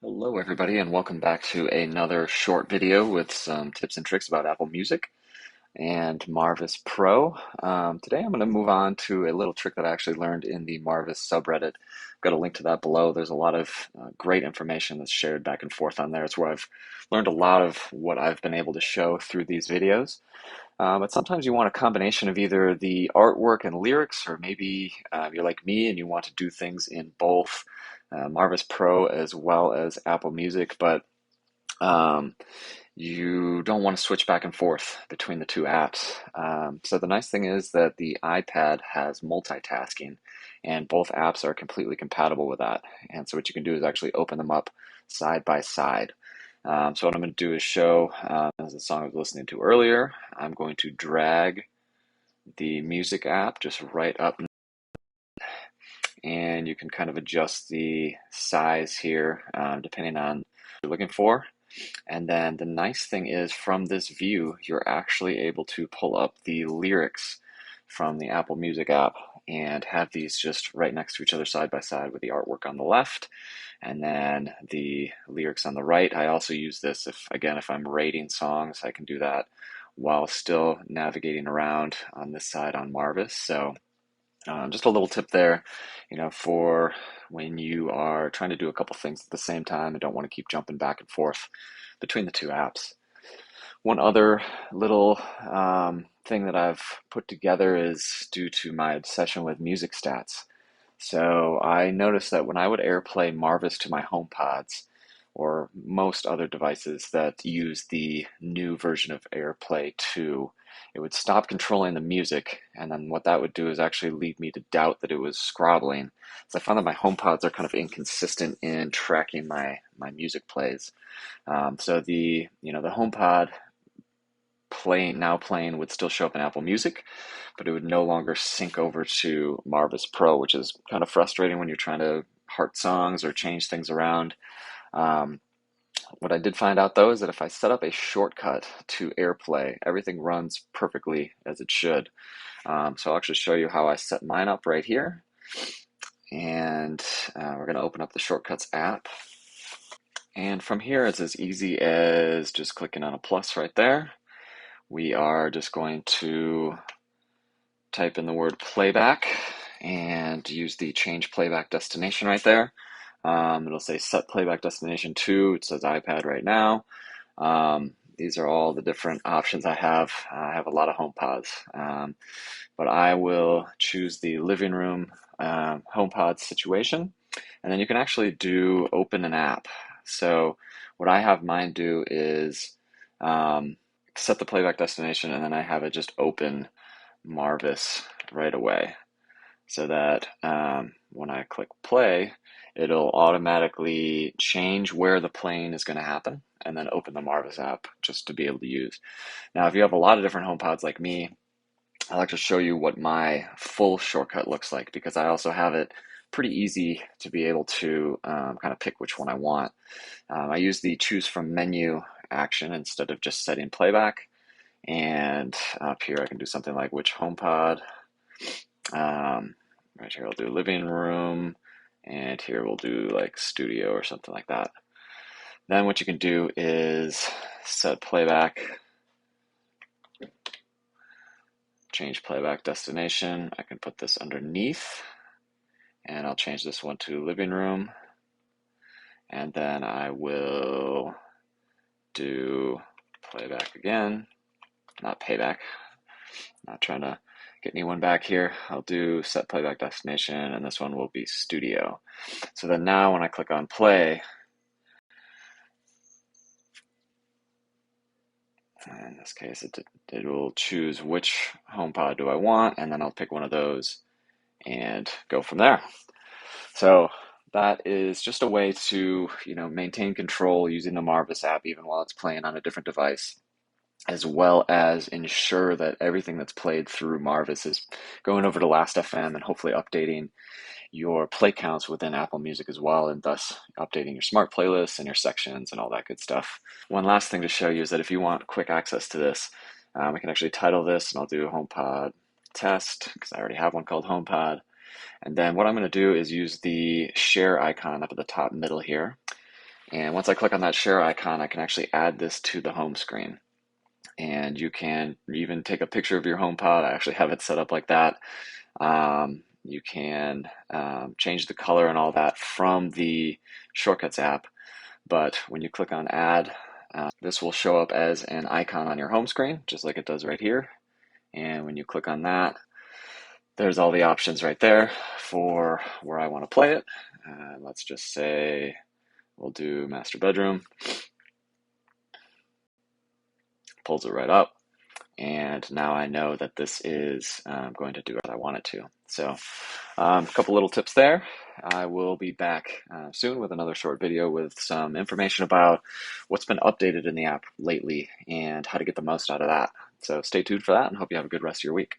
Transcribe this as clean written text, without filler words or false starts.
Hello, everybody, and welcome back to another short video with some tips and tricks about Apple Music and Marvis Pro. Today, I'm going to move on to a little trick that I actually learned in the Marvis subreddit. I've got a link to that below. There's a lot of great information that's shared back and forth on there. It's where I've learned a lot of what I've been able to show through these videos. But sometimes you want a combination of either the artwork and lyrics, or maybe you're like me and you want to do things in both Marvis Pro as well as Apple Music, but um, you don't want to switch back and forth between the two apps. So the nice thing is that the iPad has multitasking, and both apps are completely compatible with that. And so what you can do is actually open them up side by side. So what I'm going to do is show, as the song I was listening to earlier, I'm going to drag the music app just right up, and you can kind of adjust the size here depending on what you're looking for. And then the nice thing is, from this view, you're actually able to pull up the lyrics from the Apple Music app and have these just right next to each other side by side with the artwork on the left and then the lyrics on the right. I also use this if I'm rating songs, I can do that while still navigating around on this side on Marvis. So just a little tip there, for when you are trying to do a couple things at the same time and don't want to keep jumping back and forth between the two apps. One other little thing that I've put together is due to my obsession with music stats. So I noticed that when I would AirPlay Marvis to my HomePods or most other devices that use the new version of AirPlay 2, it would stop controlling the music, and then what that would do is actually lead me to doubt that it was scrobbling. So I found that my HomePods are kind of inconsistent in tracking my music plays. So the HomePod playing would still show up in Apple Music, but it would no longer sync over to Marvis Pro, which is kind of frustrating when you're trying to heart songs or change things around. Um, what I did find out though is that if I set up a shortcut to AirPlay, everything runs perfectly as it should. So I'll actually show you how I set mine up right here. And we're going to open up the Shortcuts app. And from here, it's as easy as just clicking on a plus right there. We are just going to type in the word playback and use the change playback destination right there. It'll say set playback destination to, it says iPad right now. These are all the different options I have. I have a lot of HomePods, but I will choose the living room HomePod situation. And then you can actually do open an app. So what I have mine do is set the playback destination, and then I have it just open Marvis right away, so that when I click play, it'll automatically change where the playing is going to happen and then open the Marvis app just to be able to use. Now, if you have a lot of different HomePods like me, I like to show you what my full shortcut looks like, because I also have it pretty easy to be able to kind of pick which one I want. I use the choose from menu action instead of just setting playback. And up here, I can do something like which HomePod. Right here, I'll do living room. And here we'll do like studio or something like that. Then what you can do is set playback, change playback destination. I can put this underneath, and I'll change this one to living room. And then I will do playback again, not payback. Not trying to get anyone back here. I'll do set playback destination, and this one will be studio. So then now when I click on play, in this case it will choose which HomePod do I want, and then I'll pick one of those and go from there. So that is just a way to maintain control using the Marvis app even while it's playing on a different device, as well as ensure that everything that's played through Marvis is going over to Last.fm and hopefully updating your play counts within Apple Music as well, and thus updating your smart playlists and your sections and all that good stuff. One last thing to show you is that if you want quick access to this, I can actually title this, and I'll do HomePod test because I already have one called HomePod. And then what I'm going to do is use the share icon up at the top middle here, And once I click on that share icon, I can actually add this to the home screen. And you can even take a picture of your HomePod. I actually have it set up like that. You can change the color and all that from the Shortcuts app. But when you click on Add, this will show up as an icon on your home screen, just like it does right here. And when you click on that, there's all the options right there for where I want to play it. Let's just say we'll do master bedroom. Pulls it right up. And now I know that this is going to do what I want it to. So a couple little tips there. I will be back soon with another short video with some information about what's been updated in the app lately and how to get the most out of that. So stay tuned for that and hope you have a good rest of your week.